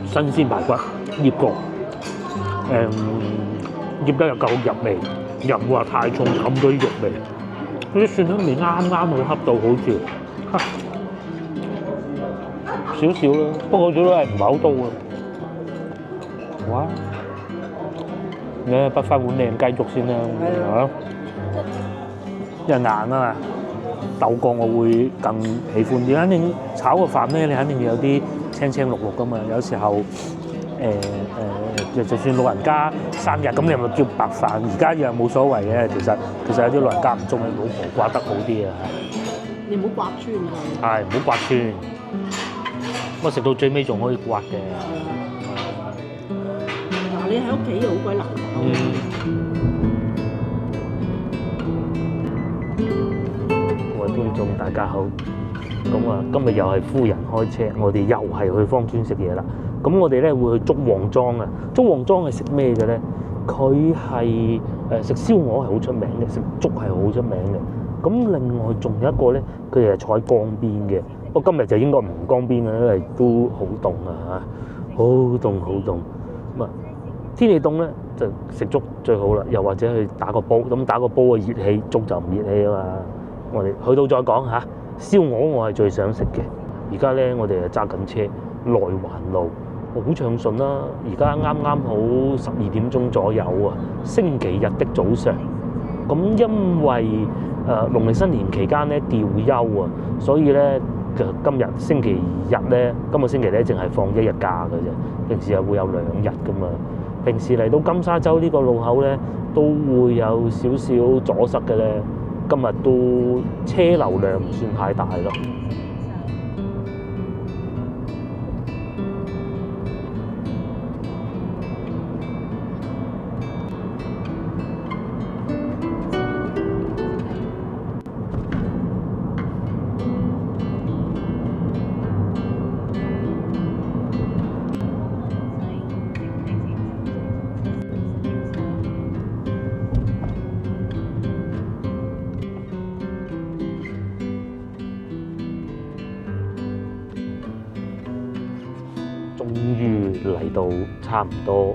新鮮排骨醃過，醃得又夠入味，又唔會話太重冚咗啲肉味。嗰啲蒜香味啱啱好恰到好似，少少啦，不過少都係唔係好多啊。哇！你不翻碗靚雞粥先啦，嚇，因為硬啊嘛。豆角我會更喜歡啲，肯定炒個飯咧，你肯定要有啲青青綠綠噶嘛。有時候就算老人家生日咁，你咪叫白飯。而家又冇所謂嘅，其實有啲老人家唔中意，老婆刮得好啲啊。你唔好刮穿佢。係，唔好刮穿。咁食到最尾仲可以刮嘅。嗱，你喺屋企好鬼難搞。各位觀眾大家好，咁啊今日又係夫人開車，我哋又係去芳村食嘢啦。咁我哋咧會去竹旺莊啊。竹旺莊係食咩嘅咧？佢係食燒鵝係好出名嘅，食粥係好出名嘅。咁另外仲有一個咧，佢係坐喺江邊嘅。不過今日就應該唔江邊啦，因為都好凍啊嚇，好凍好凍。咁啊天氣凍咧就食粥最好啦，又或者去打個煲。咁打個煲啊熱氣，粥就唔熱氣啊嘛。我哋去到再講嚇，燒鵝我係最想食嘅。而家咧我哋就揸緊車內環路，好暢順啦。而家啱啱好12點鐘左右啊，星期日的早上。咁因為農曆新年期間咧調休啊，所以咧今日星期日咧，今個星期咧淨係放1日假嘅啫。平時係會有2日噶嘛。平時嚟到金沙洲呢個路口咧，都會有少少阻塞嘅咧。今日都車流量唔算太大咯。終於嚟到差唔多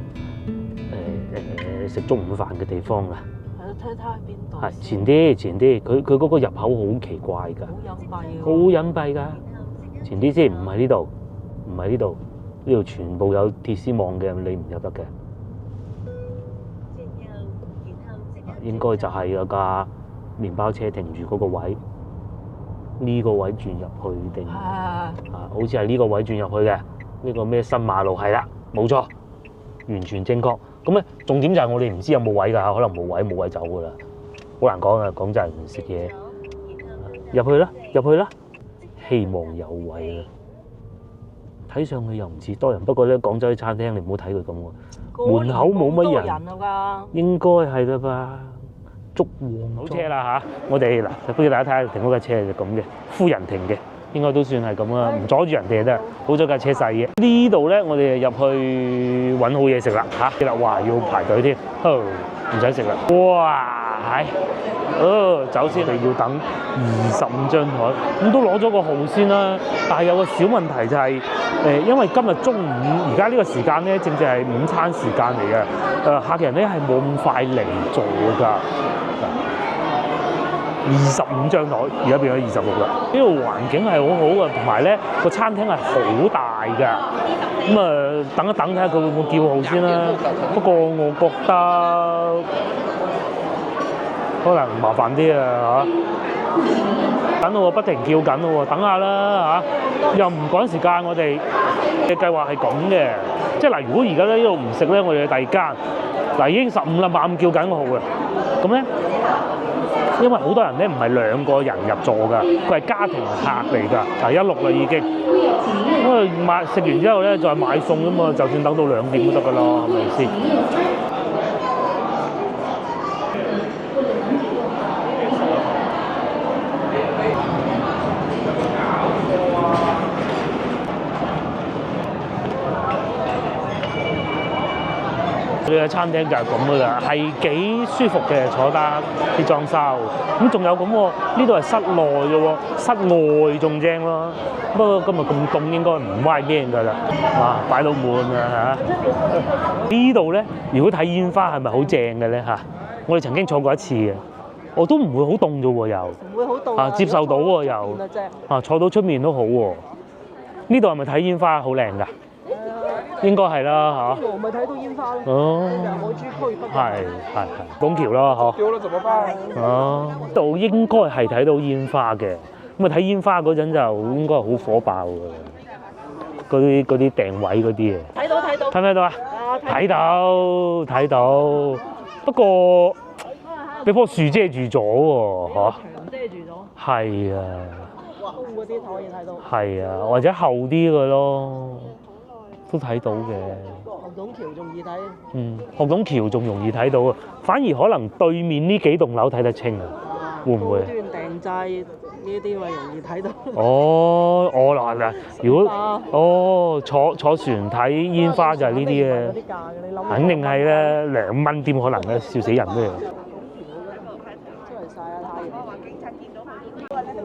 食中午飯嘅地方啦。係咯，睇睇喺邊度。係前啲，佢嗰個入口好奇怪㗎，好隱蔽㗎。前啲先，唔係呢度，呢度全部有鐵絲網嘅，你唔入得嘅。應該就係有架麵包車停住嗰個位，呢個位轉入去定好似係呢個位轉入去嘅。呢個咩新馬路係啦，冇錯，完全正確。咁咧重點就係我哋唔知有冇位㗎，可能冇位走㗎啦，好難講啊！講真食嘢，入去啦，希望有位啦。睇上去又唔似多人，不過咧廣州啲餐廳你唔好睇佢咁喎，門口冇乜人，應該係啦吧？竹旺好車啦嚇，我哋嗱，不如大家睇下停嗰架車係咁嘅，夫人停嘅。應該都算係咁啦，唔阻住人哋得。好咗架車細嘅。呢度咧，我哋入去揾好嘢食啦嚇。哇，要排隊添，唔使食啦。哇，走先，你要等25張台，咁都攞咗個號先啦。但係有個小問題就係因為今日中午而家呢個時間咧，正正係午餐時間嚟嘅。客人咧係冇咁快嚟做㗎。25張台，而家變咗26啦。呢度環境係好好嘅，同埋咧個餐廳係好大㗎。咁等一等睇下佢會唔會叫號先啦。不過我覺得可能麻煩啲啊嚇。等到我不停叫緊咯喎，等下啦嚇。又唔趕時間，我哋嘅計劃係咁嘅。即係嗱，如果而家咧呢度唔食咧，我哋去第二間。嗱已經15啦，猛叫緊個號嘅。咁咧。因為好多人咧唔係2個人入座㗎，佢係家庭客嚟㗎，16啦已經。咁啊食完之後咧再買餸咁嘛，就算等到2點都得㗎啦，係咪先？佢嘅餐廳就係咁噶啦，係幾舒服嘅，坐得啲裝修。咁仲有咁喎，呢度係室內嘅喎，室外仲正咯。不過今日咁凍，應該唔歪邊㗎啦。哇，擺到滿啊嚇！呢度咧，如果睇煙花係咪好正嘅咧嚇？我哋曾經坐過一次嘅，我都唔會好凍啫喎又。唔會好凍啊，接受到喎又。啊，坐到出面都好喎。呢度係咪睇煙花好靚㗎？應該係啦嚇。我咪睇到煙花咯。哦。海珠區北。係，拱橋啦嗬。橋啦，怎麼辦？哦，度應該係睇到煙花嘅。咁啊睇煙花嗰陣就應該係好火爆㗎。嗰啲訂位嗰啲啊。睇到。睇唔睇到啊？睇到。不過俾棵樹遮住咗喎，嚇。牆遮住咗。係啊。空嗰啲可以睇到。係啊，或者後啲嘅咯。都睇到嘅，學董橋仲易睇。學董橋仲容易睇到啊，反而可能對面呢幾棟樓睇得清啊，會唔會？高端訂製呢啲咪容易睇到。哦，我嗱，如果坐船睇煙花就係呢啲啊，肯定係啦，2蚊點可能咧，笑死人咩？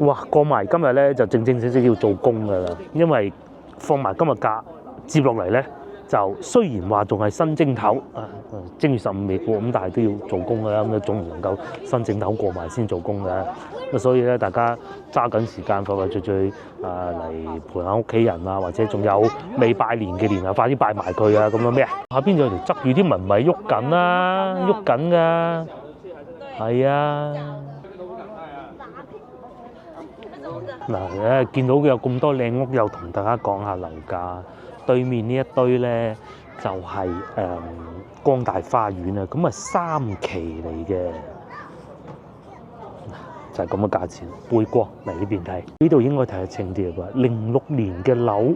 哇！過埋今日咧就正式要做工㗎啦，因為放埋今日假。接落嚟咧，就雖然話仲係新正頭啊，正月15未過，咁但係都要做工㗎啦，咁總唔能夠新正頭過埋先做工嘅。咁所以咧，大家揸緊時間快快脆啊嚟陪下屋企人啊，或者仲有未拜年嘅年啊，快啲拜埋佢啊，咁樣咩啊？下邊有條側住啲文咪喐緊啦，喐緊㗎，係啊。嗱，見到有咁多靚屋，又同大家講下樓價。對面呢一堆咧就係光大花園啊，咁啊3期嚟嘅，就係咁嘅價錢。背光嚟呢邊睇，呢度應該睇得清啲嘅啩。06年嘅樓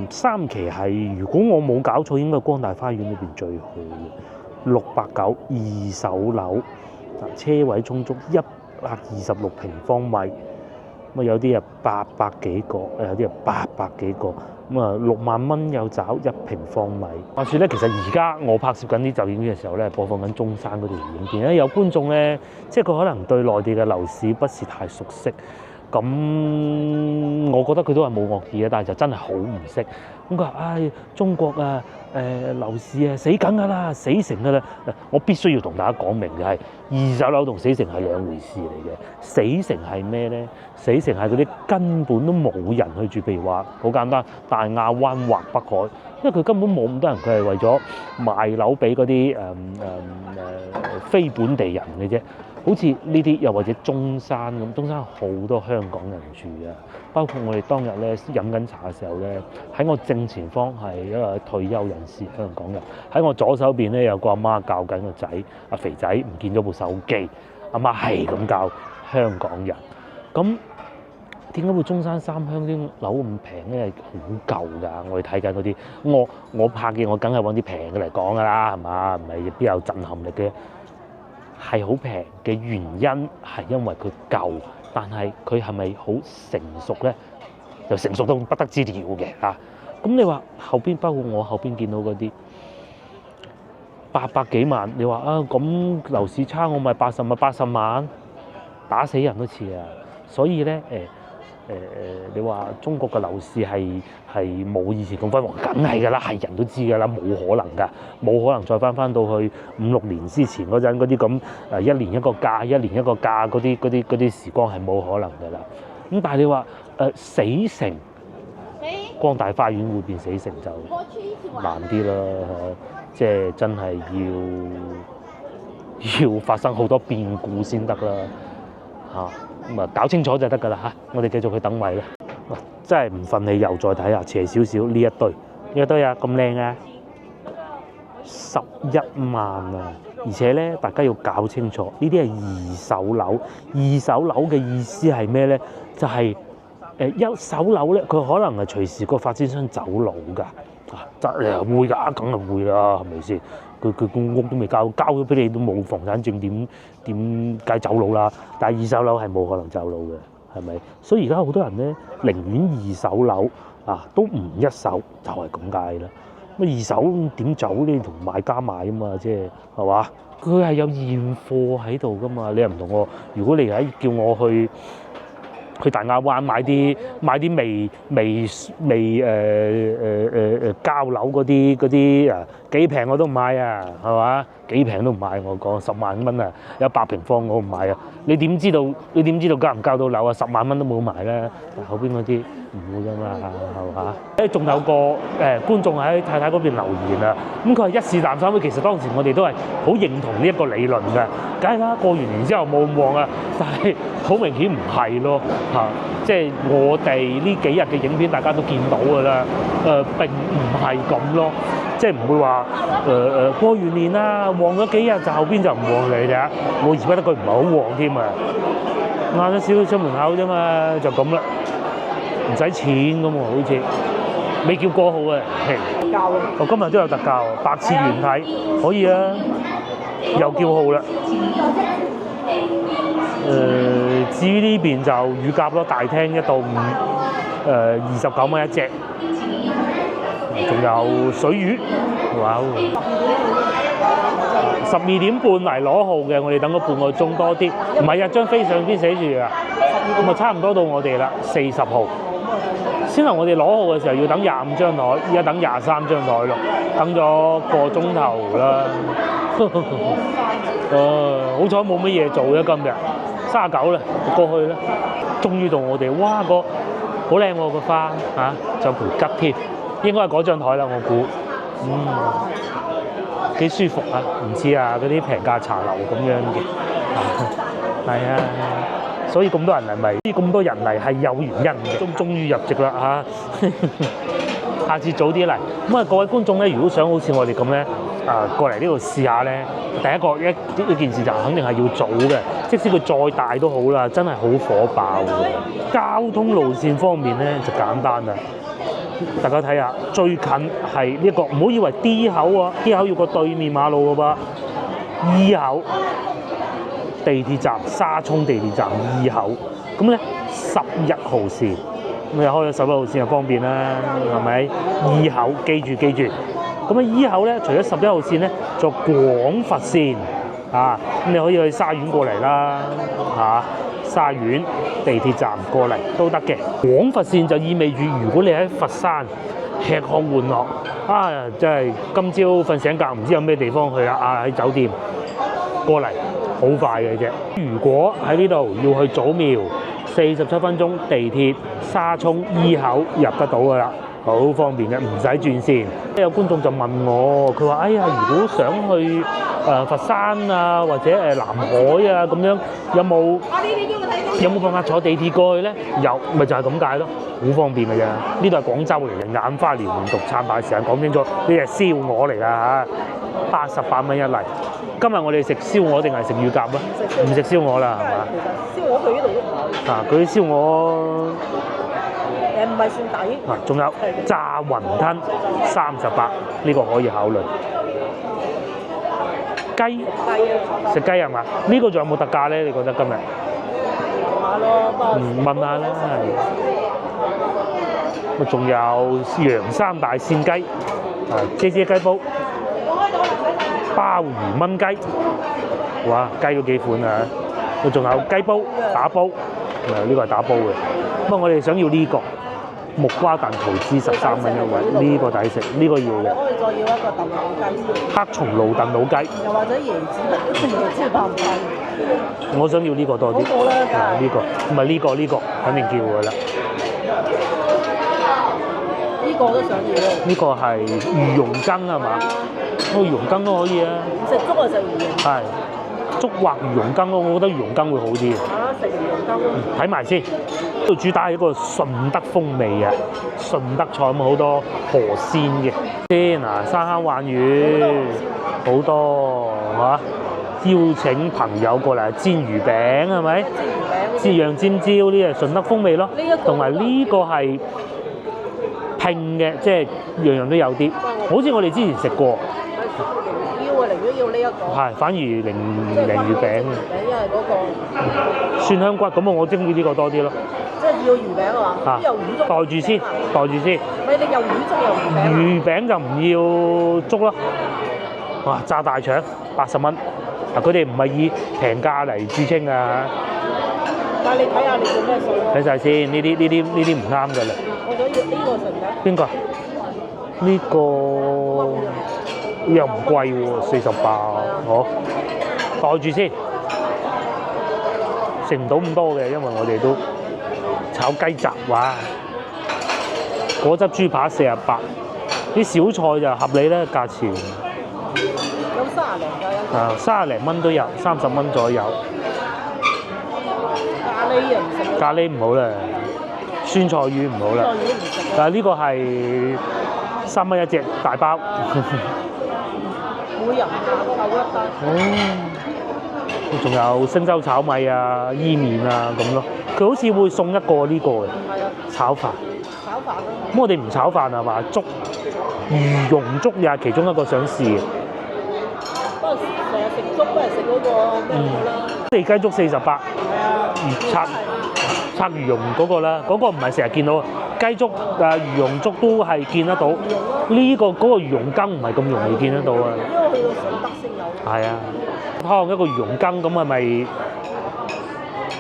，3期係如果我冇搞錯，應該係光大花園裏邊最好嘅，690二手樓，車位充足，126平方米。咁有啲啊800幾個，有啲啊800幾個，咁啊6萬蚊有找1平方米。話說咧，其實而家我拍攝緊啲就影片嘅時候咧，播放緊中山嗰條影片咧，有觀眾咧，即係佢可能對內地嘅樓市不是太熟悉，咁我覺得佢都係冇惡意嘅，但係就真係好唔識。咁佢話：唉，中國啊，樓市啊死緊㗎啦，死城㗎啦！我必須要同大家講明嘅係，二手樓同死城係兩回事嚟嘅。死城係咩咧？死城係嗰啲根本都冇人去住，譬如話好簡單，大亞灣或北海，因為佢根本冇咁多人，佢係為咗賣樓俾嗰啲非本地人嘅啫。好似呢啲，又或者中山咁，中山好多香港人住啊。包括我哋當日咧飲緊茶嘅時候咧，喺我正前方係一個退休人士香港人，喺我左手邊咧有個阿媽教緊個仔，阿肥仔唔見咗部手機，阿媽係咁教香港人。咁點解會中山三鄉啲樓咁平咧？係好舊㗎，我哋睇緊嗰啲，我拍嘅我梗係揾啲平嘅嚟講㗎啦，係嘛？唔係邊有震撼力嘅？係好平嘅原因係因為佢舊，但係佢係咪好成熟咧？就成熟到不得之了嘅嚇。咁你話後邊，包括我後邊見到嗰啲800幾萬，你話啊咁樓市差，我咪80萬，打死人都似啊！所以咧你話中國嘅樓市係冇以前咁輝煌，梗係㗎啦，係人都知㗎啦，冇可能㗎，冇可能再翻到去5、6年之前嗰陣嗰啲咁1年一個價嗰啲時光係冇可能㗎啦。咁但係你話死城，光大花園會變死城就難啲啦，即係真係要發生好多變故先得啦嚇。咁啊，搞清楚就得㗎啦嚇！我哋繼續去等位啦。真係唔忿氣，又再睇下斜少少呢一堆啊，咁靚啊，11萬啊！而且咧，大家要搞清楚，呢啲係二手樓。二手樓嘅意思係咩咧？就係一手樓咧，佢可能係隨時個發展商走佬㗎。會㗎，梗係會啦，係咪先？佢個屋都未交咗俾你，都冇房產證，點解走佬啦？但係二手樓係冇可能走佬嘅，係咪？所以而家好多人咧，寧願二手樓啊，都唔一手，就係咁解啦。乜二手點走呢？同買家買啊嘛，即係嘛？佢係有現貨喺度噶嘛，你又唔同我。如果你而家叫我去大亞灣買啲未交樓嗰啲啊，幾平我都唔買啊，係嘛？幾平都唔買，我講10萬蚊啊，有100平方我唔買啊！你點知道交唔交到樓啊？10萬蚊都冇埋啦，後邊嗰啲唔會噶嘛，係嘛？仲有個觀眾喺太太嗰邊留言啊，咁佢係一試淡三會，其實當時我哋都係好認同呢一個理論嘅，梗係啦，過完年之後冇咁旺啊，但係好明顯唔係咯嚇，即係我哋呢幾日嘅影片大家都見到㗎啦，並唔係咁咯。即係唔會話過完年啦，旺咗幾日就後邊就唔旺你哋啊！我而家覺得佢唔係好旺添啊，晏咗少少出門口啫嘛，就咁啦，唔使錢咁喎，好似未叫過號啊！我今日都有特價喎，白切原體可以啊，又叫號啦。至於呢邊就乳鴿咯，大廳1到5，29蚊一隻。仲有水魚，哇！12點半嚟攞號嘅，我哋等咗半個鐘多啲。唔係啊，張飛上邊寫住啊，咁啊差唔多到我哋啦，40號。先頭我哋攞號嘅時候要等25張台，而家等23張台咯，等咗個鐘頭啦。好彩冇乜嘢做嘅今日，39啦，過去啦，終於到我哋，哇個好靚喎個花嚇，就盤桔添。應該係嗰張台啦，我估，幾舒服啊！唔似啊嗰啲平價茶樓咁樣嘅，係啊，所以咁多人嚟咪，咁多人嚟係有原因嘅，終於入席啦嚇！下次早啲嚟。咁啊，各位觀眾咧，如果想好似我哋咁咧，過嚟呢度試下咧，第一件事就肯定係要早嘅，即使佢再大都好啦，真係好火爆嘅。交通路線方面咧就簡單啦。大家睇下，最近係呢個，唔好以為 D 口啊 ，D 口要過對面馬路嘅噃 ，E 口地鐵站沙涌地鐵站 E 口，咁咧11號線，咁又開咗11號線就方便啦，係咪 ？E 口記住，咁啊 E 口咧，除咗11號線咧，仲有廣佛線啊，咁你可以去沙苑過嚟啦，嚇。沙苑地鐵站過嚟都得嘅，廣佛線就意味住如果你喺佛山吃喝玩樂啊，真係今朝瞓醒覺唔知有咩地方去啦啊，喺酒店過嚟好快嘅啫。如果喺呢度要去祖廟，47分鐘地鐵沙涌 E 口入得到噶啦，好方便嘅，唔使轉線。有觀眾就問我，佢話：哎呀，如果想去佛山啊，或者南海啊咁樣，有冇辦法坐地鐵過去咧？有，咪就係咁解咯，好方便嘅啫。呢度係廣州嚟嘅，眼花撩亂獨撐大時間講清楚，呢係燒鵝嚟㗎嚇，88蚊一例。今日我哋食燒鵝定係食乳鴿啊？唔食燒鵝啦，係嘛？燒鵝佢呢度都唔係。佢啲燒鵝唔係算抵。仲有炸雲吞38，呢個可以考慮。雞食雞係嘛？呢個仲有冇特價咧？你覺得今日？問下啦，係。仲有洋山大扇雞，啫雞煲，鮑魚燜雞，哇，雞都幾款啊！仲有雞煲打煲，呢個係打煲嘅。不過我哋想要呢個木瓜蛋桃枝13蚊一位，呢個抵食，呢個要嘅。可以再要一個燉老雞，黑松露燉老雞，又或者椰子爆雞。我想要呢個多啲。嗰個咧，呢個唔係呢個肯定叫㗎啦。呢個都想要。呢個係魚蓉羹係嘛？魚蓉羹都可以啊。食粥就食魚蓉。係粥或魚蓉羹咯，我覺得魚蓉羹會好啲。食魚蓉羹。睇埋先，呢度主打係一個順德風味啊，順德菜咁好多河鮮嘅。先嗱，山坑鯇魚好多嚇。邀請朋友過嚟煎魚餅係咪？煎魚餅、煎尖椒呢係順德風味咯。同埋呢個係拼嘅，即係樣樣都有啲。好似我哋之前食過。要啊，寧願要呢一個。係，反而鯪魚餅。因為嗰個蒜香骨，咁我中意呢個多啲咯。即係要魚餅啊嘛？有魚粥。袋住先，袋住先。唔係你又魚粥又魚餅。魚餅就唔要粥咯。哇！炸大腸80蚊，嗱佢哋唔係以平價嚟著稱啊。但係你睇下你做咩數咯？睇晒先，呢啲唔啱㗎啦。我想要呢個食唔得。邊個？呢個又唔貴喎，48。好，袋住先。食唔到咁多嘅，因為我哋都炒雞雜哇，果汁豬扒48，啲小菜就合理啦，價錢。有30零㗎，啊，30零蚊都有，30蚊左右。咖喱又唔食。咖喱唔好啦，酸菜魚唔好啦。酸菜魚唔食。但係呢個係3蚊一隻大包。每人夠一單。哦。仲有星洲炒米啊、伊麵啊咁咯，佢好似會送一個呢個嘅炒飯。炒飯咯。咁我哋唔炒飯係嘛？粥魚蓉粥又係其中一個想試嘅。不過成日食粥都係食嗰個咩好啦。地雞粥48。係啊。拆魚蓉嗰個啦，嗰個唔係成日見到雞粥魚蓉粥都係見得到。呢個嗰個魚蓉羹唔係咁容易見得到啊。因為去到順德先有。係啊。湯一個魚蓉羹咁係咪？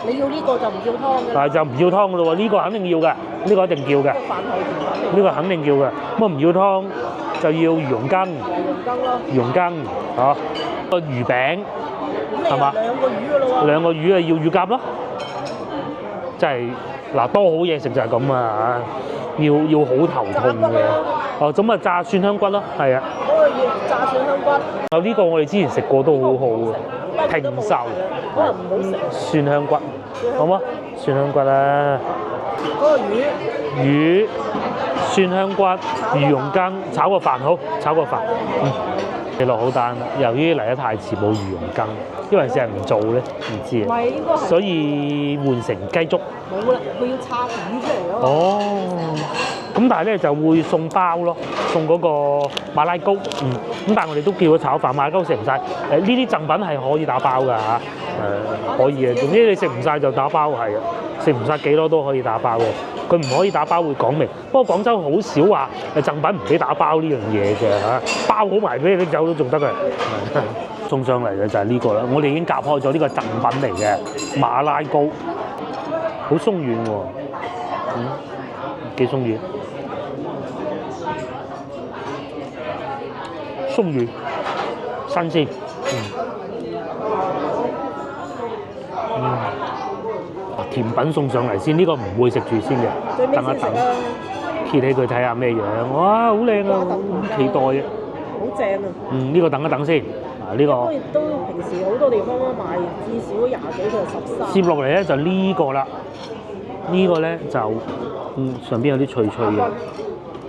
你要呢個就唔要湯嘅。但係就唔要湯嘅咯喎，呢個肯定要嘅，呢個一定要嘅。呢個肯定要嘅，咁唔要湯就要魚蓉羹。魚蓉羹咯。個魚餅係嘛？兩個魚嘅咯喎。兩個魚啊，要乳鴿咯。真係嗱，多好嘢食就係咁啊嚇，要好頭痛嘅。哦，咁啊炸蒜香骨咯，係啊。嗰個要炸蒜香骨。呢個我哋之前食過都好好嘅，平壽。可能唔好食。蒜香骨，好嗎？蒜香骨啊。嗰個魚、蒜香骨、魚蓉羹，炒個飯好，炒個飯。你落好單，由於嚟得太遲冇魚蓉羹，因為成日唔做咧，唔知啊。所以換成雞粥。冇啦，佢要拆魚出嚟咯。哦，咁但係咧就會送包咯，送嗰個馬拉糕。咁但係我哋都叫咗炒飯，馬拉糕食唔晒。呢啲贈品係可以打包㗎嚇。可以嘅，總之你食唔晒就打包係啊，食唔晒幾多都可以打包嘅。佢唔可以打包會講明，不過廣州好少話贈品唔俾打包呢樣嘢嘅嚇，包好埋俾你拎走都仲得嘅。送上嚟嘅就係呢個啦，我哋已經夾開咗呢個贈品嚟嘅馬拉糕，好鬆軟喎，幾鬆軟，鬆軟，新鮮，甜品送上嚟先，呢個唔會食住先嘅，等一等，揭起佢睇下咩樣，哇，好靚啊，期待啊！好正啊！呢個等一等先，呢個都平時好多地方都賣，至少20幾到13。接落嚟咧就呢個啦，呢個咧就上邊有啲脆脆嘅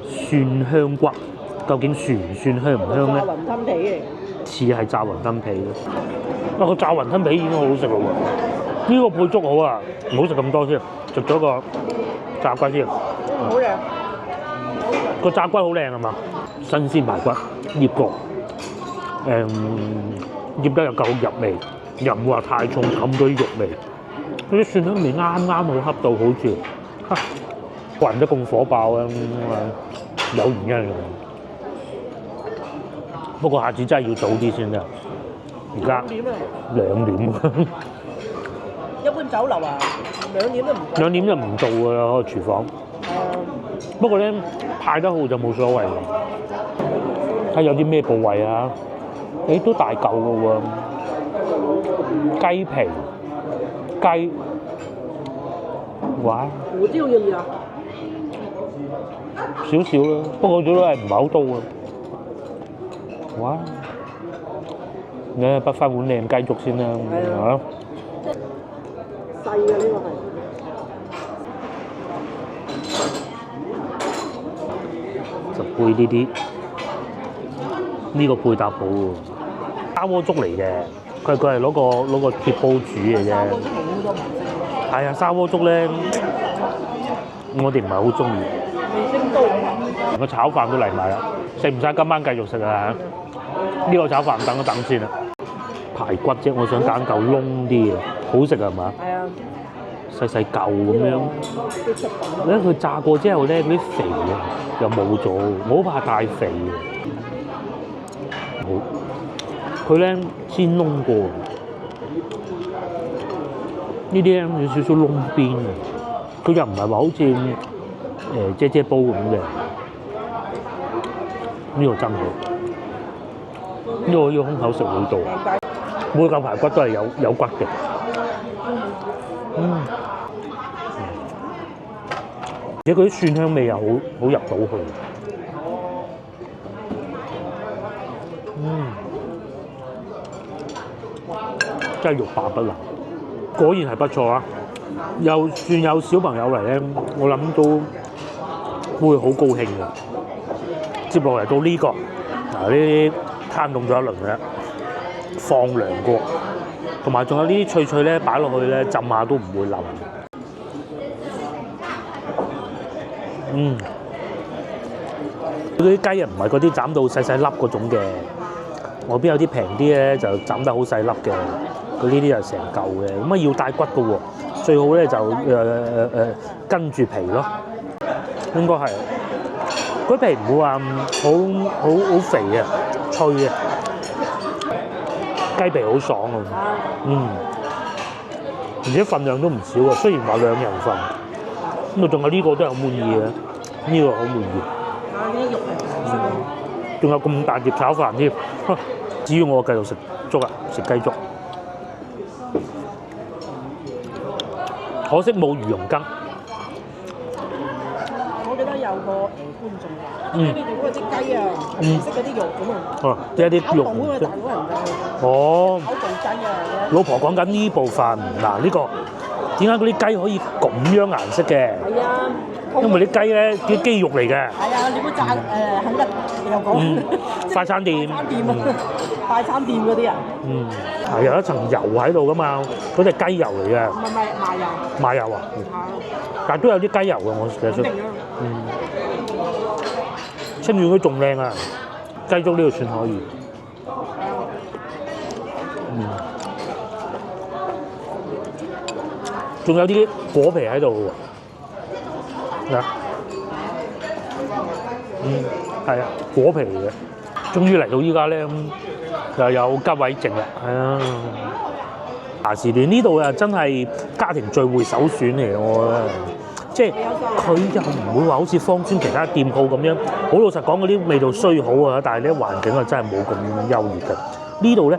蒜香骨，究竟蒜唔蒜香唔香咧？炸雲吞皮嚟，似係炸雲吞皮嘅，個炸雲吞皮已經好好食咯喎，呢個配粥好啊，唔好食咁多先，食咗個炸骨先。好靚，個炸骨好靚係嘛？新鮮排骨醃過，醃得又夠入味，又唔會話太重，冚咗啲肉味。嗰啲蒜香味啱啱好恰到，好似混得咁火爆啊！有原因嘅。不過下次真係要早啲先得。而家2點。一般酒樓啊，2點都唔夠。2點就唔做㗎啦，個廚房。不過咧派得好就冇所謂。睇有啲咩部位啊？都大嚿㗎喎，雞皮、雞，哇！胡椒要唔要啊？少少啦，不過都係唔係好多啊。哇！你畢翻碗靚雞粥先啦，嚇！細嘅呢個係。就配呢啲。呢個配搭好喎，砂鍋粥嚟嘅，佢係攞個鐵煲煮嘅啫。係啊，砂鍋粥咧，我哋唔係好中意。味精高。個炒飯都嚟埋啦，食唔晒今晚繼續食啊！呢個炒飯等一等先啊。排骨啫，我想揀嚿燶啲嘅，好食係嘛？係啊。細細嚿咁樣。啲出品咧佢炸過之後咧，嗰啲肥啊又冇咗，我好怕太肥嘅。好，佢咧先燶過，呢啲咧有少少燶邊嘅，佢又唔係話好似啫啫煲咁嘅。呢個真好，呢個可以空口食好多，每嚿排骨都係有骨嘅。而且佢啲蒜香味又好入到去。真係欲罷不能，果然係不錯啊！又算有小朋友嚟咧，我諗都會好高興嘅。接落嚟到呢個嗱，呢啲攤凍咗一輪嘅，放涼過，同埋仲有呢啲脆脆咧，擺落去咧浸下都唔會腍。嗰啲雞啊，唔係嗰啲斬到細細粒嗰種嘅，外邊有啲平啲咧就斬得好細粒嘅，佢呢啲就成嚿嘅，咁啊要帶骨嘅喎，最好咧就跟住皮咯，應該係。嗰皮唔會話好肥嘅，脆嘅，雞皮好爽啊！而且份量都唔少啊，雖然話2人份，咁啊仲有呢個都係好滿意嘅，呢個好滿意。啲肉係仲有咁大碟炒飯添，只要我繼續食粥啊，食雞粥。可惜冇魚蓉羹。我記得有個觀眾話：你哋嗰啲雞啊，唔識嗰啲肉咁啊。即係啲肉。炒部啊，大佬人㗎。哦。炒部雞啊。老婆講緊呢部分，嗱呢個點解嗰啲雞可以咁樣顏色嘅？係啊。因為啲雞咧啲肌肉嚟嘅。係啊，你估炸肯德又講。快餐店。快餐店嗰啲啊。係有一層油喺度噶嘛，嗰隻雞油嚟嘅。唔係麻油。麻油啊？但係都有啲雞油嘅，我其實想。清遠嗰仲靚啊！雞粥呢度算可以。仲有啲果皮喺度喎。係啊，果皮嚟嘅。終於嚟到依家咧，又有吉位剩啦。係啊，茶時段呢度啊，真係家庭聚會首選嚟嘅，我覺得。即係佢又唔會話好似芳村其他店鋪咁樣，好老實講嗰啲味道雖好啊，但係咧環境啊真係冇咁優越嘅。呢度咧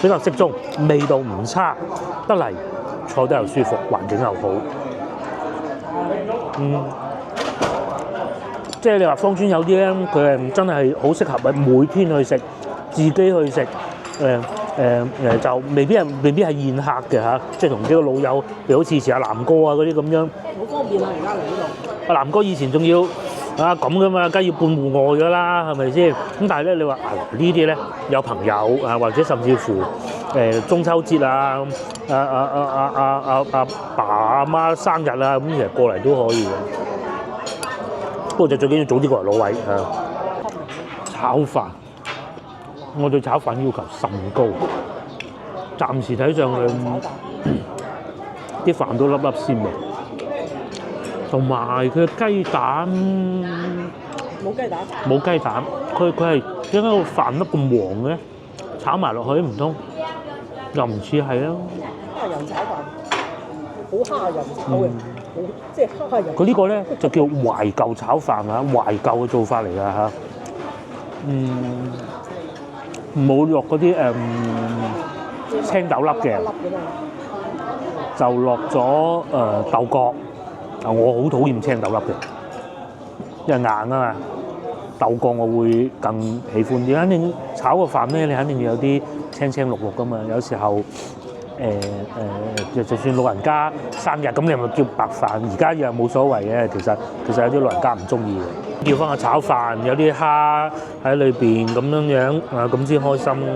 比較適中，味道唔差得嚟，坐得又舒服，環境又好。即係你話芳村有啲咧，佢係真係好適合每天去食，自己去食。就未必係宴客嘅嚇，即係同幾個老友，譬如好似以前阿南哥啊嗰啲咁樣，好方便啊！而家嚟呢度，阿南哥以前仲要咁噶嘛，梗係要半戶外噶啦，係咪先？咁但係咧，你話呢啲咧有朋友啊，或者甚至乎中秋節啊，阿爸阿媽生日啊，咁其實過嚟都可以嘅。不過就最緊要早啲過嚟攞位啊！炒飯。我對炒飯要求甚高，暫時睇上去啲飯都粒粒鮮味，同埋佢嘅雞蛋冇雞蛋，冇雞蛋，佢係點解個飯粒咁黃嘅？炒埋落去唔通又唔似係啊？蝦仁炒飯，好蝦仁炒嘅，即係蝦仁。佢呢個咧就叫懷舊炒飯啊，懷舊嘅做法嚟㗎嚇，冇落嗰啲青豆粒嘅，就落咗豆角。我好討厭青豆粒嘅，因為硬啊嘛。豆角我會更喜歡啲。肯定炒個飯咧，你肯定要有啲青青綠綠噶嘛。有時候就算老人家生日咁，你咪叫白飯。而家又冇所謂嘅，其實有啲老人家唔中意嘅，叫翻個炒飯，有啲蝦喺裏邊咁樣啊，咁先開心咯。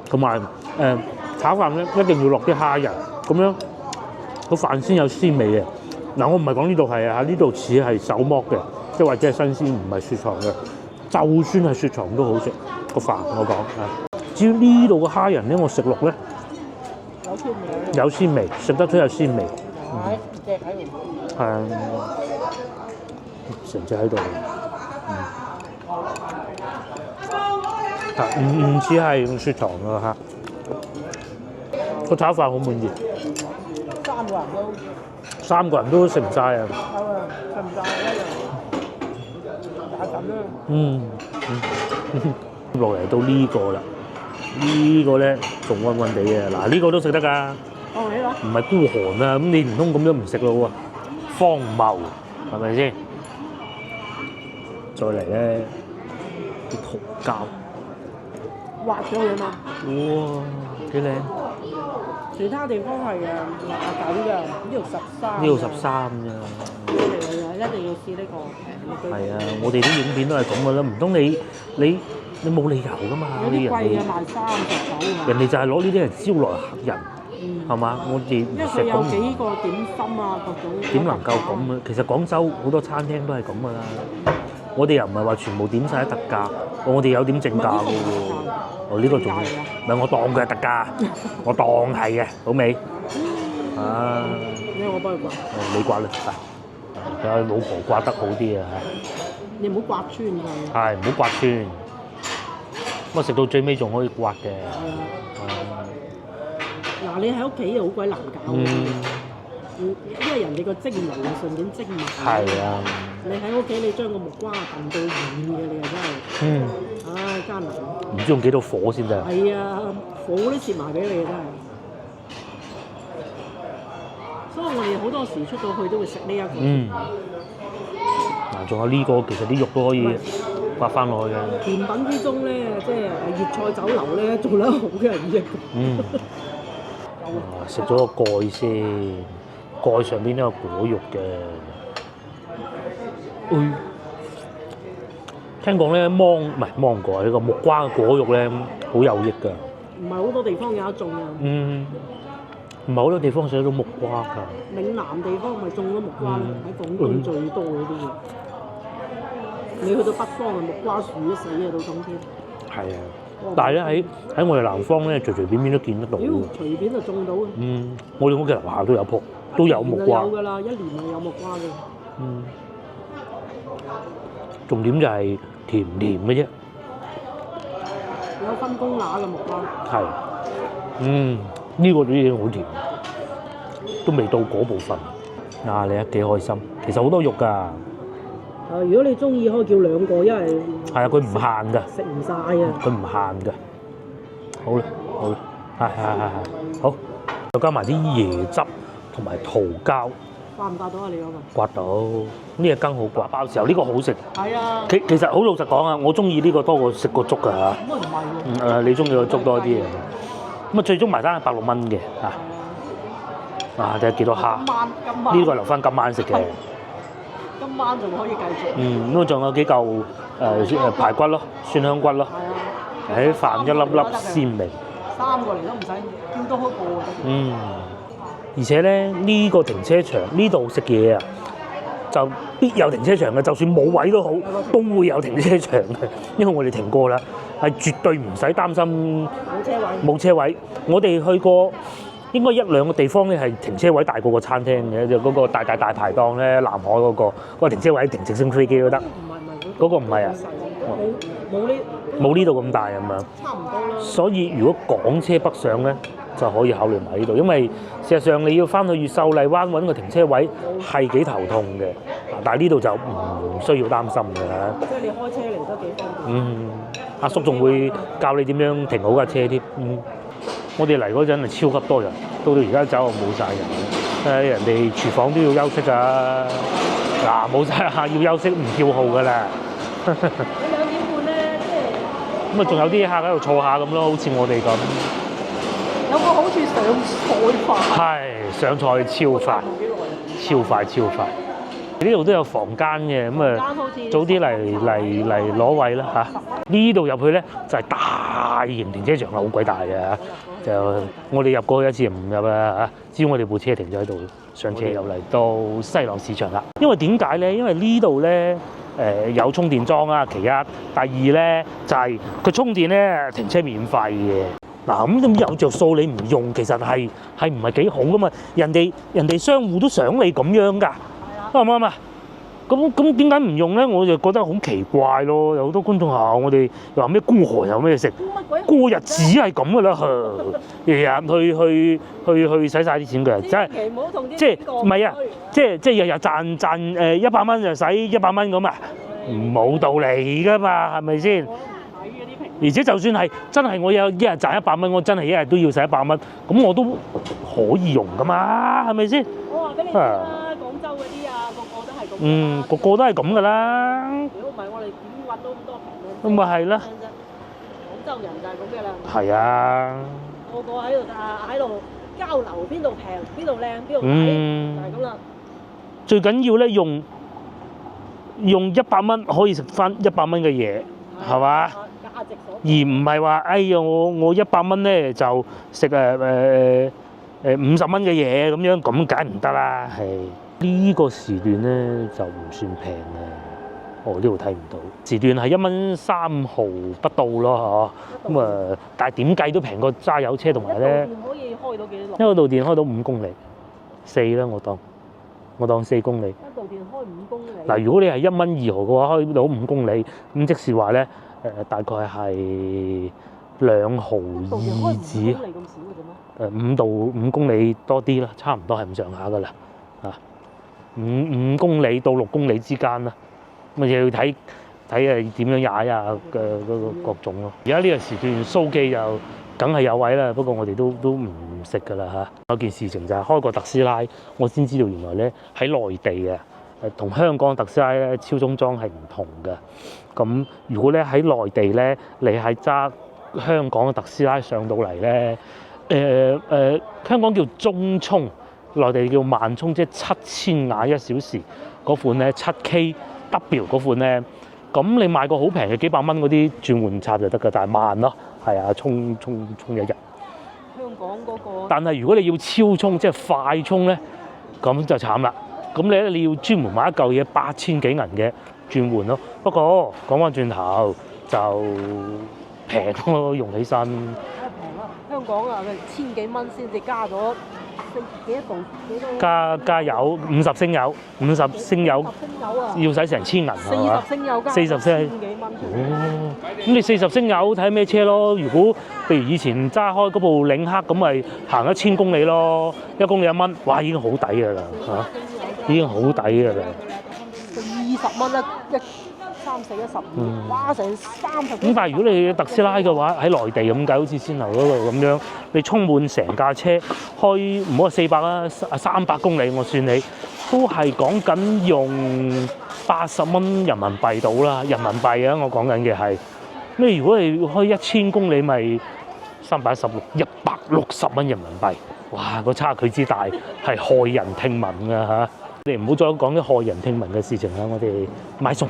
同埋炒飯咧一定要落啲蝦仁，咁樣個飯先有鮮味嘅。嗱，我唔係講呢度係啊，呢度似係手剝嘅，即係或者係新鮮，唔係雪藏嘅。就算係雪藏都好食個飯，我講啊。至於呢度嘅蝦仁咧，我食落咧有鮮味。有鮮味，食得出有鮮味。係，隻喺度。係成隻喺度。唔似係用雪糖㗎嚇。個炒飯好滿意， 3個人都食唔晒啊！係啊，食唔晒一樣，大咁啦。落嚟到呢個啦，呢個咧仲溫溫地嘅，嗱呢個都食得㗎，哦，你攞。唔係孤寒啊！咁你唔通咁樣唔食咯喎？荒謬係咪先？再嚟咧啲桃膠，滑咗佢嘛？哇幾靚！其他地方係29㗎，呢度13。呢度13啫。一定要試呢個。係啊，我哋啲影片都係咁噶啦，唔通你冇理由噶嘛？有啲貴人哋嘅賣39啊。人哋就係攞呢啲嚟招來客人，係嘛？我哋唔因為佢有食咁幾個點心啊，各種。點能夠咁啊？其實廣州好多餐廳都係咁噶啦。我哋又唔係話全部點晒特價，我哋有點正價嘅喎。哦，呢個仲唔係我當佢係特價，我當係嘅，好味。啊！因為我幫佢刮。你刮啦，睇下老婆刮得好啲啊！你唔好刮穿佢。係唔好刮穿，咁啊食到最尾仲可以刮嘅。嗱，你喺屋企又好鬼難搞嘅，因為人哋個蒸爐啊順便蒸埋。係啊。你喺屋企你將個木瓜燉到軟嘅，你又真係，唉艱難。唔知用幾多火先得。係啊，火都切埋俾你真係。所以我哋好多時出到去都會食呢一個。嗱，仲有呢個，其實啲肉都可以刮翻落去嘅。甜品之中咧，即係粵菜酒樓咧做得好嘅呢一個。食咗個蓋先，蓋上邊都有果肉嘅。聽講咧芒果呢個木瓜嘅果肉咧好有益㗎。唔係好多地方有得種啊。唔係好多地方食到木瓜㗎。嶺南地方咪種咗木瓜咯，喺廣東最多嗰啲嘢。你去到北方啊，木瓜樹都死啊，到冬天。係啊。但係咧喺我哋南方咧，隨隨便便都見得到。隨便就種到啊。我哋屋企樓下都有棵，都有木瓜。有㗎啦，1年就有木瓜嘅。重點就係甜唔甜嘅啫。有分公乸嘅木瓜。係。呢個都已經好甜，都未到嗰部分。你睇幾開心，其實好多肉㗎。如果你中意可以叫2個，因為係啊，佢唔限㗎。食唔晒啊！佢唔限㗎。好啦，係，好，再加埋啲椰汁同埋桃膠。刮唔刮到啊？你嗰個？刮到，呢個羹好刮，爆豉油呢個好食。係啊。其實好老實講啊，我中意呢個多過食個粥㗎嚇。咁啊唔係喎。你中意個粥多啲啊？咁啊最終埋單係160蚊嘅嚇。睇下幾多蝦？今晚呢個留翻今晚食嘅。今晚仲可以繼續。咁仲有幾嚿排骨咯，蒜香骨咯。係啊。飯一粒粒鮮味。3個嚟都唔使，叫多開個。而且咧呢個停車場呢度食嘢啊，就必有停車場嘅，就算冇位都好，都會有停車場嘅，因為我哋停過啦，係絕對唔使擔心冇車位。我哋去過應該1-2個地方咧係停車位大過個餐廳嘅，就嗰個大排檔咧，南海嗰個停車位停直升飛機都得。嗰個唔係啊，冇呢度咁大咁樣。差唔多啦。所以如果港車北上咧，就可以考慮埋呢度，因為事實上你要翻去越秀荔灣揾個停車位係幾頭痛嘅，但係呢度就唔需要擔心嘅。即係你開車嚟都幾方便。阿叔仲會教你點樣停好架車添。我哋嚟嗰陣係超級多人，到而家走冇晒人。人哋廚房都要休息㗎。冇晒客要休息唔叫號㗎啦。你2點半咧，即係咁啊，仲有啲客喺度坐下咁咯，好似我哋咁。有個好處上菜快。係上菜超快，超快。呢度都有房間嘅，咁啊早啲嚟攞位啦嚇。呢度入去咧就係大型停車場啦，好鬼大嘅嚇。就我哋入過去一次唔入啦嚇，只要我哋部車停咗喺度，上車又嚟到西朗市場啦。因為點解咧？因為呢度咧有充電樁啊，其一。第二咧就係、佢充電咧停車免費嘅。嗱咁有着數你唔用，其實係唔係幾好噶嘛？人哋商戶都想你咁樣㗎，啱唔啱啊？咁點解唔用咧？我就覺得好奇怪咯。有好多觀眾話我哋又話咩孤寒有咩食，過日子係咁㗎啦，日日去使晒啲錢嘅，真係即係唔係啊？即係日日賺100蚊就使100蚊咁啊？冇道理㗎嘛，係咪先？而且就算係真係我有一日賺100蚊，我真係一日都要使100蚊，咁我都可以用㗎嘛，係咪先？我話俾你聽啦，廣州嗰啲啊，個個都係咁。個個都係咁㗎啦。如果唔係，我哋點揾到咁多平嘅？咁咪係啦。廣州人就係咁嘅啦。係啊。個個喺度交流，邊度平，邊度靚，邊度抵，就係咁啦。最緊要咧用100蚊可以食翻100蚊嘅嘢，係嘛？價值所。而唔係話，哎呀，我100蚊咧就食50蚊嘅嘢咁樣，咁梗係唔得啦。係呢個時段咧就唔算平嘅。呢度睇唔到時段係1蚊3毫不到咯，嗬。咁啊，但係點計都平過揸油車同埋咧。可以開到幾耐？一度電開到5公里，4啦，我當4公里。一度電開5公里。嗱，如果你係1蚊2毫嘅話，開到5公里，咁即是話咧，大概係2毫2子。5公里咁少嘅啫咩？ 5到5公里多啲啦，差唔多係咁上下噶啦，啊，5公里到6公里之間啦，咁啊又要睇點樣踩啊嘅嗰個各種咯。而家呢個時段蘇記就梗係有位啦，不過我哋都唔識噶啦嚇。有件事情就係開個特斯拉，我先知道原來咧喺內地嘅同香港特斯拉咧超充裝係唔同嘅。咁如果咧喺內地咧，你係揸香港嘅特斯拉上到嚟咧。香港叫中充，內地叫慢充，即係7000瓦1小時嗰款咧，7kW 嗰款咧，咁你買個好平嘅幾百蚊嗰啲轉換插就得㗎，但係慢咯，係啊，充一日。香港嗰個。但係如果你要超充，即係快充咧，咁就慘啦。咁你要專門買一嚿嘢8000幾銀嘅轉換咯。不過講翻轉頭就平咯，用起身。香港啊，佢1000幾蚊先至加咗幾多加油50升油，50升油要使成1000銀係嘛？40升油加40升1000幾蚊。哦，咁你40升油睇咩車咯？如果譬如以前揸開嗰部領克咁，咪行1000公里咯，1公里1蚊，哇已經好抵㗎啦嚇，已經好抵㗎啦。20蚊一3、4、12，哇成30。咁但係如果你特斯拉嘅話，喺內地咁計，好似先頭嗰度咁樣，你充滿成架車，開唔好話400啦，300公里我算你，都係講緊用80蚊人民幣到啦，人民幣啊！我講緊嘅係，咁如果你開1000公里，咪316，160蚊人民幣，哇！個差距之大係駭人聽聞㗎嚇！你唔好再講啲駭人聽聞嘅事情啦，我哋買餸。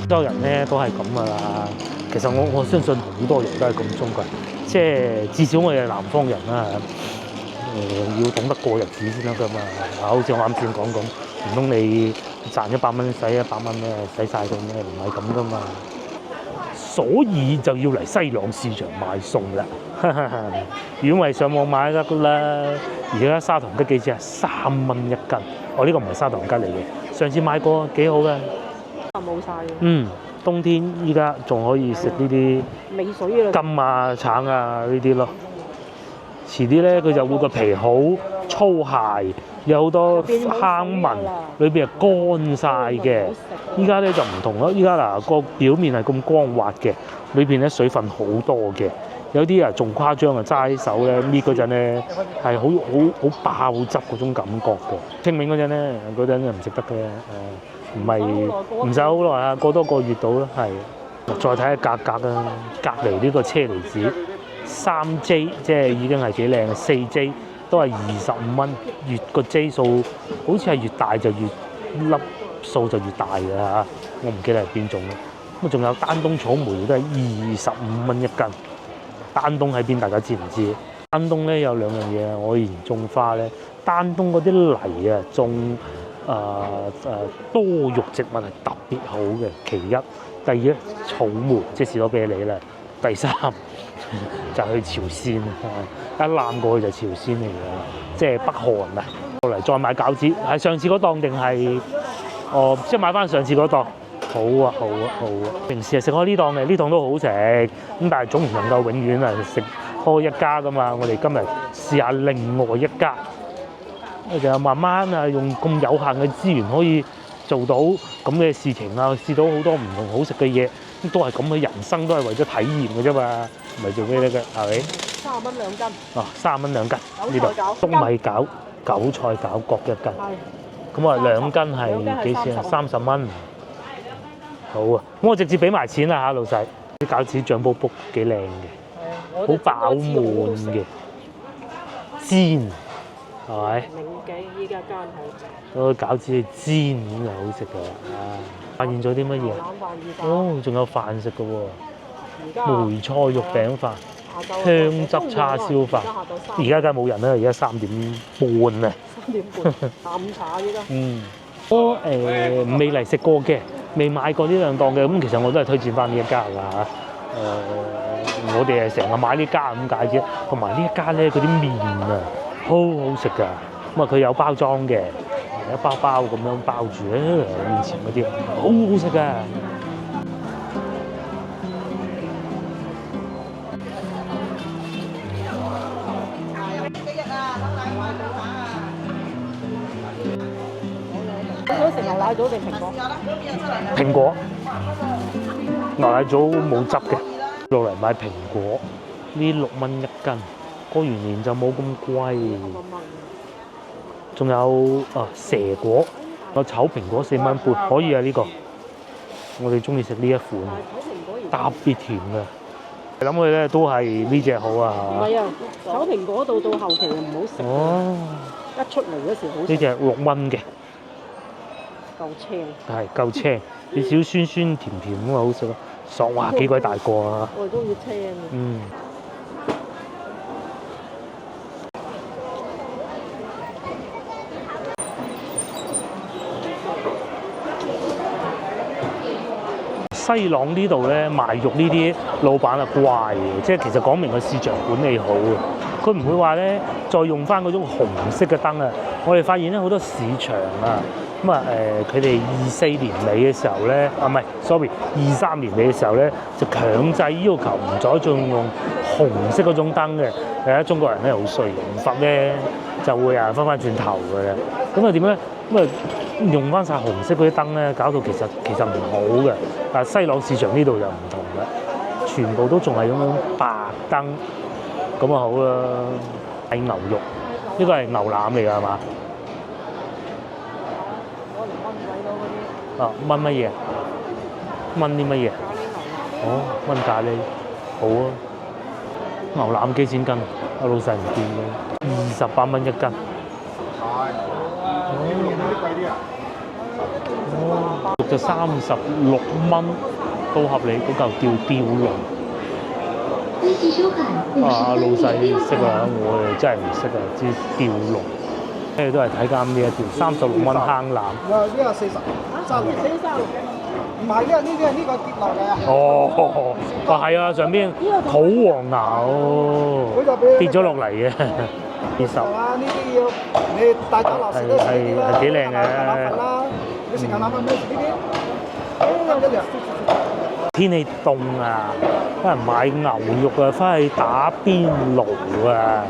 廣州人咧都係咁噶啦，其實我相信好多人都係咁中國人，即係至少我哋係南方人啦，要懂得過日子先得噶嘛。好似我啱先講咁，唔通你賺100蚊使100蚊咩？使晒到咩？唔係咁噶嘛。所以就要嚟西朗市場買餸啦。如果唔係上網買得啦，而家砂糖桔幾錢啊？3蚊1斤。我呢個唔係砂糖桔嚟嘅，上次買過幾好嘅。冇晒嘅。冬天依家仲可以食呢啲尾水啊，柑啊、橙啊呢啲咯。遲啲咧佢就會個皮好粗鞋，有好多坑紋，裏邊係乾晒嘅。依家咧就唔同咯，依家嗱個表面係咁光滑嘅，裏邊咧水分好多嘅。有啲啊仲誇張啊，揸起手咧搣嗰陣咧係好爆汁嗰種感覺嘅。清明嗰陣咧就唔食得嘅，唔使好耐啊，過多個月到啦，係。再睇下價格啊，隔離呢個車厘子3J，即係已經係幾靚嘅，4J 都係25蚊，越個 J 數好似係越大就越粒數就越大嘅嚇，我唔記得係邊種啦。咁仲有丹東草莓都係25蚊一斤。丹東喺邊？大家知唔知？丹東咧有兩樣嘢啊！我以前種花咧，丹東嗰啲泥啊，種多肉植物係特別好嘅。其一，第二草莓即係士多啤梨啦。第三就去朝鮮，一攬過去就朝鮮嚟嘅，即係北韓啊！後嚟再買餃子，係上次嗰檔定係即係買翻上次嗰檔？好啊，好啊，好啊！平時係食開呢檔嘅，呢檔都好食，咁但係總唔能夠永遠係食開一家噶嘛。我哋今日試下另外一家，就慢慢啊用咁有限嘅資源可以做到咁嘅事情啊，試到好多唔同好食嘅嘢，都係咁嘅人生，都係為咗體驗嘅啫嘛，唔係做咩咧嘅，係咪？30蚊2斤。哦，30蚊2斤。呢度粟米餃、韭菜餃各1斤。係。咁啊2斤係幾錢啊？30蚊。好啊，咁我直接俾埋錢啦嚇，老細。啲餃子醬卜卜幾靚嘅，好飽滿嘅，煎係咪？零幾依家間好。嗰個餃子係煎咁就好食㗎啦。發現咗啲乜嘢？哦，仲有飯食㗎喎，梅菜肉餅飯、香汁叉燒飯。而家梗係冇人啦，而家3點半啦。3點半，下午茶依家。我未嚟食過嘅，未買過呢兩檔嘅，咁其實我都係推薦翻呢一家㗎嚇。我哋係成日買呢家咁解啫，同埋呢一家咧嗰啲麵啊，好好食㗎。咁啊佢有包裝嘅，一包包咁樣包住咧，面前嗰啲好好食㗎。你想食牛奶棗定蘋果？蘋果，牛奶棗冇汁嘅，落嚟買蘋果，呢6蚊1斤，過完年就冇咁貴。仲有蛇果，個炒蘋果4蚊半，可以啊呢個，我哋中意食呢一款，特別甜嘅。諗佢咧都係呢隻好啊。唔係啊，炒蘋果到後期就唔好食。哦，一出嚟嗰時好食。呢隻6蚊嘅。夠青，係夠青，有少少酸酸甜甜咁啊，好食咯！爽哇，幾鬼大個啊！我哋中意青啊。嗯。西朗呢度咧賣肉呢啲老闆啊怪嘅，即係其實講明個市場管理好嘅，佢唔會話咧再用翻嗰種紅色嘅燈啊！我哋發現咧好多市場啊。咁啊佢哋24年尾嘅時候咧，23年尾嘅時候咧，就強制要求唔再用紅色嗰種燈嘅。中國人咧好衰，唔罰咧就會分翻轉頭嘅啦。咁啊點咧？咁啊用翻晒紅色嗰啲燈咧，搞到其實唔好嘅。但係西朗市場呢度就唔同啦，全部都仲係用白燈，咁啊好啦。係牛肉，呢個係牛腩嚟㗎係嘛？燜乜嘢？燜啲乜嘢？哦，燜咖喱，好啊！牛腩幾錢斤？我老細唔見嘅，28蚊1斤。哦，肉就36蚊，都合理。嗰嚿叫吊龍。老細識啊，我哋真係唔識啊，知吊龍。咩都係睇啱呢一條36蚊坑腩。呢個40，唔係呢個跌落嚟啊！哦，係啊，上邊土黃牛跌咗落嚟嘅，20。啊，呢啲要你大家落食都係幾靚嘅。你食牛腩粉咩？呢啲一樣。天氣凍啊，翻嚟買牛肉啊，翻去打邊爐啊！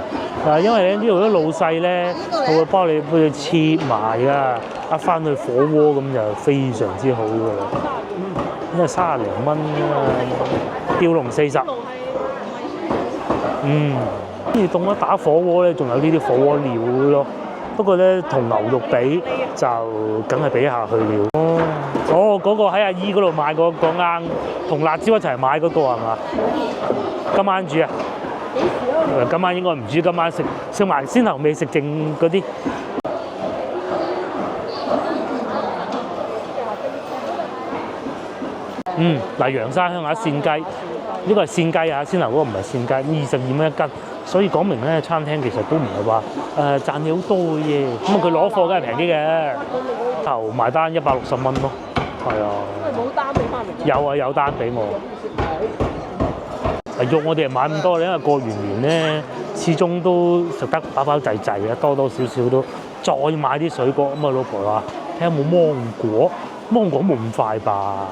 因為咧呢度啲老細咧，佢會幫你切埋啊，翻去火鍋咁就非常之好噶啦。因為30零蚊啊，吊龍40。跟住凍咗打火鍋咧，仲有呢啲火鍋料咯。不過咧，同牛肉比就梗係比下去了。哦，嗰個喺阿姨嗰度買嗰罌，同辣椒一齊買嗰個係嘛？今晚煮啊？今晚應該唔煮，今晚食埋先頭未食剩嗰啲。嗱，洋山鄉下扇雞，呢個係扇雞啊，先頭嗰個唔係扇雞，22蚊一斤，所以講明咧餐廳其實都唔係話賺你好多嘅嘢，咁佢攞貨梗係平啲嘅，頭埋單160蚊咯，係啊。冇單俾翻嚟。有啊，有單俾我。肉我哋買咁多咧，因為過完年咧，始終都食得飽飽滯滯啊，多多少少都再買啲水果。咁啊，老婆話睇下有冇芒果，芒果冇咁快吧。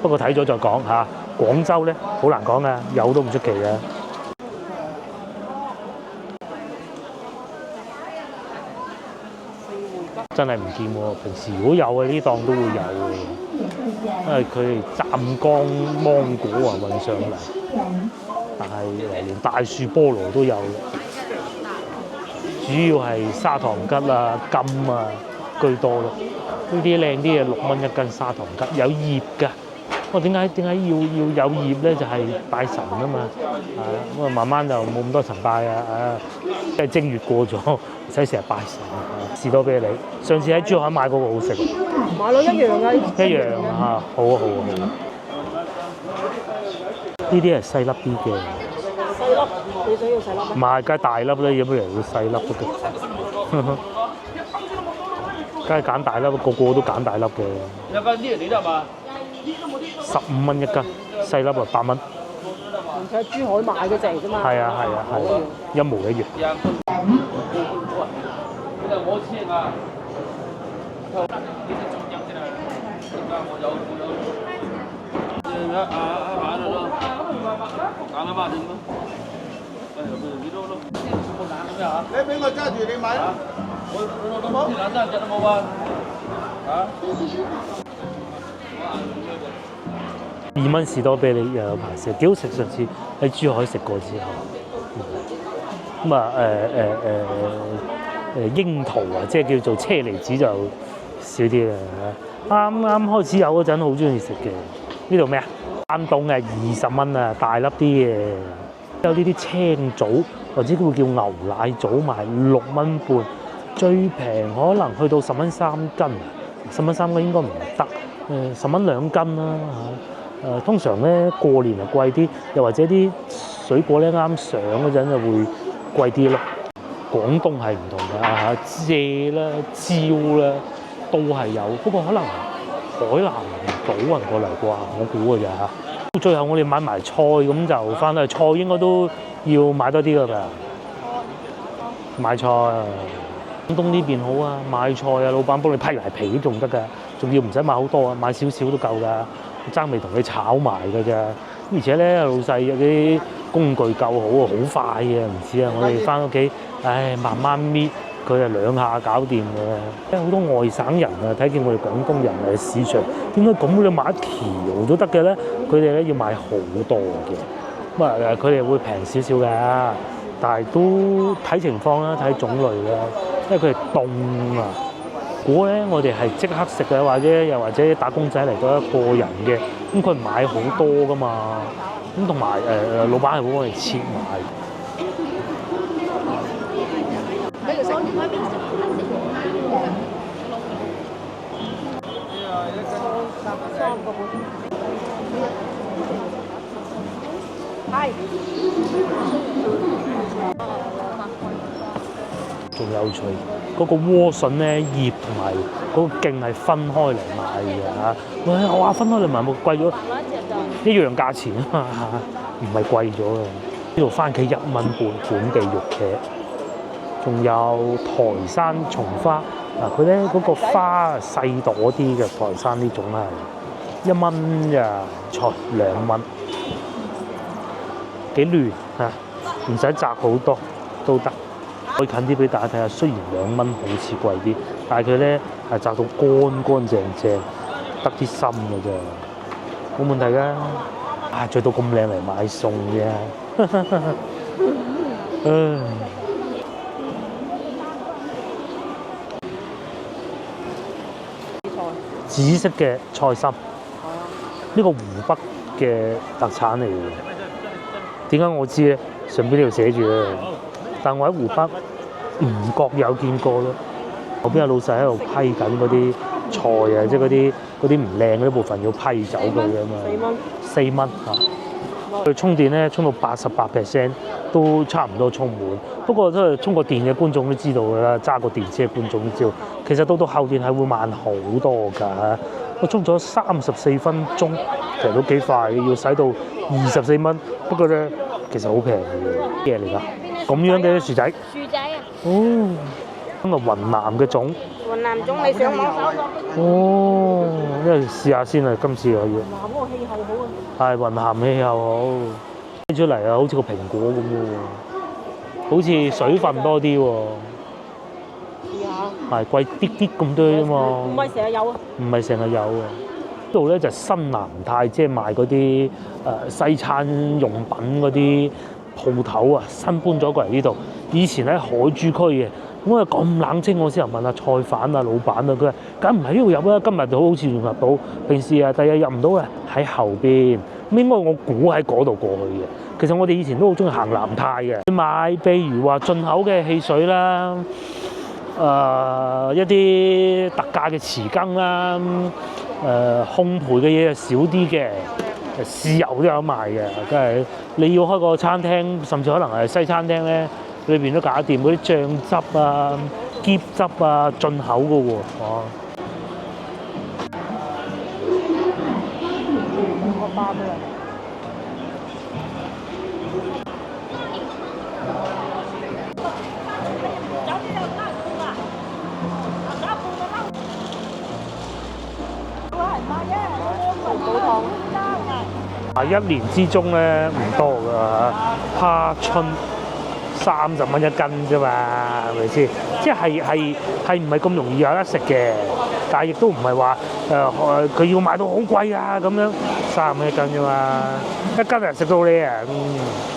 不過睇咗再講嚇。廣州咧好難講噶，有都唔出奇嘅。真係唔見喎，平時如果有嘅呢檔都會有嘅，因為佢哋湛江芒果啊運上嚟，但係連大樹菠蘿都有，主要係砂糖桔啊、柑啊居多咯。呢啲靚啲嘅6蚊一斤砂糖桔，有葉㗎。我點解要有葉咧？就係拜神啊嘛，咁啊慢慢就冇咁多神拜啊，即係正月過咗，唔使成日拜神。士多啤梨，上次喺珠海買嗰個好食，買咯一樣啊，一樣啊，好啊好啊好啊。呢啲係細粒啲嘅，細粒，你想要細粒咩？唔係，梗係大粒啦，有乜人要細粒都得？梗係揀大粒，個個都揀大粒嘅。有個呢你得嘛？15蚊一斤，細粒啊8蚊。而且珠海買嗰隻啫嘛。係啊，一模一樣。我知啊，你哋仲飲嘅啦，我有。買咗咯，揀咗8點咯。幾多咯？你俾我揸住，你買啦。我兩三隻都冇啊。2蚊士多啤梨又有排食，幾好食。上次喺珠海食過之後，咁啊櫻桃啊，即係叫做車厘子就少啲啦。啱開始有嗰陣好中意食嘅。呢度咩啊？山東嘅20蚊啊，大粒啲嘅。有呢啲青棗或者佢會叫牛奶棗賣6蚊半，最平可能去到10蚊3斤，10蚊3斤應該唔得，10蚊2斤啦嚇。通常咧過年就貴啲，又或者啲水果咧啱上嗰陣就會貴啲咯。廣東係唔同㗎嚇，蔗啦、椒啦都係有，不過可能海南島運過嚟啩，我估㗎咋嚇。最後我哋買埋菜咁就翻去菜應該都要買多啲㗎㗎。買菜，廣東呢邊好啊，買菜啊，老闆幫你批埋皮都仲得㗎，仲要唔使買好多啊，買少少都夠㗎，爭未同你炒埋㗎咋。而且咧老細有啲工具夠好啊，好快嘅，唔似啊我哋翻屋企，慢慢搣，佢係2下搞掂嘅。因為好多外省人啊，睇見我哋廣東人嚟市場，點解咁你買一條都得嘅咧？佢哋咧要買好多嘅，咁啊佢哋會平少少㗎，但係都睇情況啦，睇種類啦，因為佢係凍啊。果咧我哋係即刻食嘅，或者打工仔嚟到一個人嘅，咁佢買好多㗎嘛，咁同埋老闆係會幫你切埋。仲有趣，嗰個萵筍咧葉同埋嗰個莖係分開嚟賣嘅嚇。喂，我話分開嚟賣冇貴咗，一樣價錢啊嘛，唔係貴咗嘅。呢度番茄1蚊半，本地肉茄，仲有台山松花嗱，佢咧嗰個花細朵啲嘅台山呢種係1蚊咋，菜2蚊，幾亂嚇，唔使摘好多都得。可以近啲俾大家睇下，雖然2蚊好似貴啲，但係佢咧係摘到乾乾淨淨，得啲心嘅啫，冇問題㗎。着到咁靚嚟買餸嘅，紫色嘅菜心，呢個湖北嘅特產嚟嘅。點解我知咧？上邊呢度寫住咧，但我喺湖北唔覺有見過咯。後邊有老細喺度批緊嗰啲菜啊，即係嗰啲唔靚嗰啲部分要批走佢㗎嘛。4蚊嚇。佢充電咧，充到88%都差唔多充滿。不過都係充過電嘅觀眾都知道㗎啦，揸過電車嘅觀眾都知道，其實到後電係會慢好多㗎。我充咗34分鐘，其實都幾快，要使到24蚊。不過咧，其實好平嘅嘢嚟㗎。咁樣嘅薯仔。薯仔啊！哦，咁啊雲南嘅種。雲南種你上網搜索。哦，因為試下先啊，今次我要。雲南嗰個氣候好啊。係雲南氣候好，睇出嚟啊，好似個蘋果咁喎，好似水分多啲喎。試下。係貴啲啲咁多啫嘛。唔係成日有啊。唔係成日有啊。呢度咧就新南泰，即係賣嗰啲西餐用品嗰啲鋪頭啊，新搬咗過嚟呢度。以前喺海珠區嘅，咁啊咁冷清，我先又問下菜販啊、老闆啊，佢話：梗唔喺呢度入啦，今日就好似融入到，平時啊第日入唔到嘅喺後邊。應該我估喺嗰度過去嘅。其實我哋以前都好中意行南泰嘅，買譬如話進口嘅汽水啦，一啲特價嘅匙羹啦，烘焙嘅嘢少啲嘅，豉油都有賣嘅，真係你要開個餐廳，甚至可能係西餐廳咧，裏邊都搞掂嗰啲醬汁啊、醃汁啊，進口嘅喎，哦。個包俾你。一年之中咧唔多㗎嚇，蝦春30蚊一斤啫嘛，係咪先？即係唔係咁容易有得食嘅，但係亦都唔係話佢要賣到好貴啊咁樣，30蚊一斤啫嘛，一斤就食到你啊！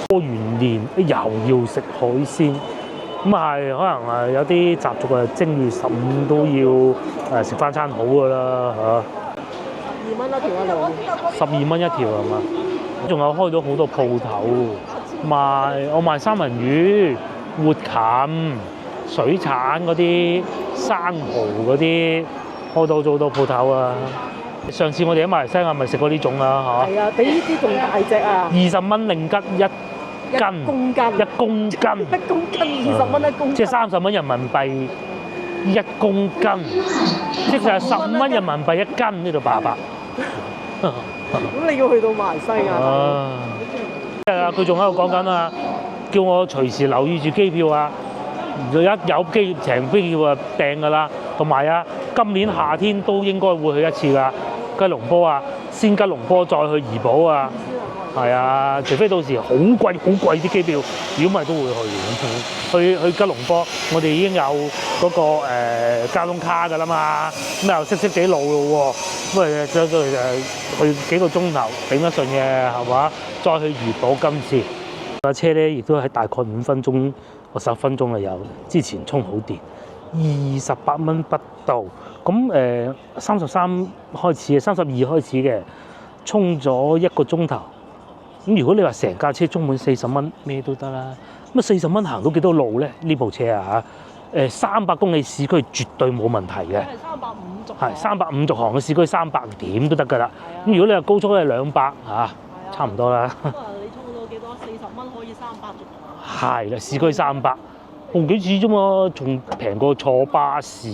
過完年又要食海鮮，咁係可能有啲習俗啊，正月15都要食翻餐好㗎啦嚇。12蚊一條啊，兩12蚊一條係嘛？仲有開咗好多鋪頭我賣三文魚、活禽、水產嗰啲、生蠔嗰啲，開到好多鋪頭啊！上次我哋喺馬來西亞咪食過呢種啦嚇。係啊，比呢啲仲大隻啊！20蚊令吉一斤，1公斤，1公斤，1公斤20蚊一公斤，即係30蚊人民幣1公斤，即係15蚊人民幣一斤呢度爸。咁你要去到馬來西亞？佢仲喺度講緊啊，叫我隨時留意住機票啊！有平飛機票啊訂㗎啦，同埋啊，今年夏天都應該會去一次㗎，吉隆坡啊，先吉隆坡再去怡保啊，係啊，除非到時好貴啲機票，如果唔係都會去吉隆坡，我哋已經有嗰個交通卡㗎啦嘛，咁又識地路咯喎，咁啊再去幾個鐘頭頂得順嘅係嘛？再去怡保今次架車咧，亦都喺大概5分鐘或10分鐘啊有，之前充好電，28蚊不到，咁33開始嘅，32開始嘅，充咗1個鐘頭。咁如果你話成架車充滿40蚊，咩都得啦。咁啊40蚊行到幾多路咧？呢部車啊嚇，300公里市區絕對冇問題嘅。係350續航嘅市區300點都得㗎啦。咁如果你話高速咧200嚇，差唔多啦。你充到幾多？40蚊可以300續航。係啦，市區300，紅幾次啫嘛，仲平過坐巴士，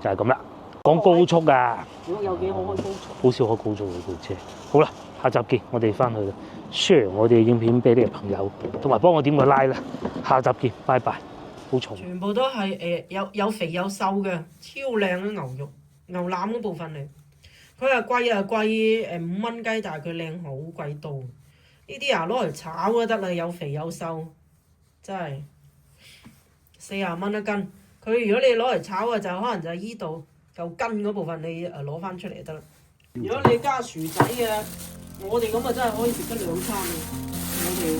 就係咁啦。講高速啊，如果有幾好開高速？好少開高速嘅部車。好啦，下集見，我哋翻去啦。share 我哋嘅影片俾你嘅朋友，同埋幫我點個 like 啦。下集見，拜拜。好重。全部都係有肥有瘦嘅，超靚嘅牛肉，牛腩嗰部分嚟。佢係貴5蚊雞，但係佢靚好鬼多。呢啲啊攞嚟炒都得啦，有肥有瘦，真係40蚊一斤。佢如果你攞嚟炒啊，就可能就係依度嚿筋嗰部分你攞翻出嚟就得啦。如果你加薯仔嘅，我哋咁啊真係可以食得2餐嘅。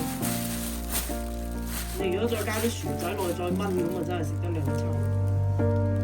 你如果再加啲薯仔落去再炆咁啊，真係食得2餐。